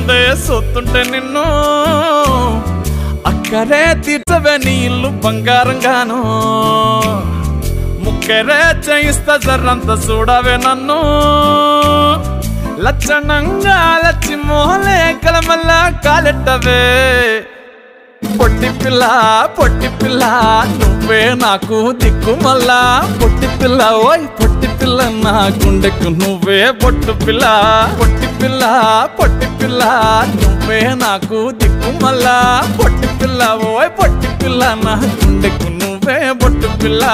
ఉందే సొత్తుంటే నిన్ను అక్కరే తీర్చవే నీ ఇల్లు బంగారంగాను ముక్కరే చేయిస్తా జర్రంత చూడవే నన్ను లక్షణంగా లచ్చి మోహలే కలమల్ల కాలెట్టవే పొట్టి పిల్ల నువ్వే నాకు దిక్కు మళ్ళా పొట్టి పిల్ల ఓయ్ పొట్టి పిల్ల నా గుండెకు నువ్వే పొట్టు పిల్ల పొట్టి పిల్ల నువ్వే నాకు దిక్కు మళ్ళా పొట్టి పిల్ల ఓయ్ పొట్టి పిల్ల నా గుండెకు నువ్వే పొట్టు పిల్ల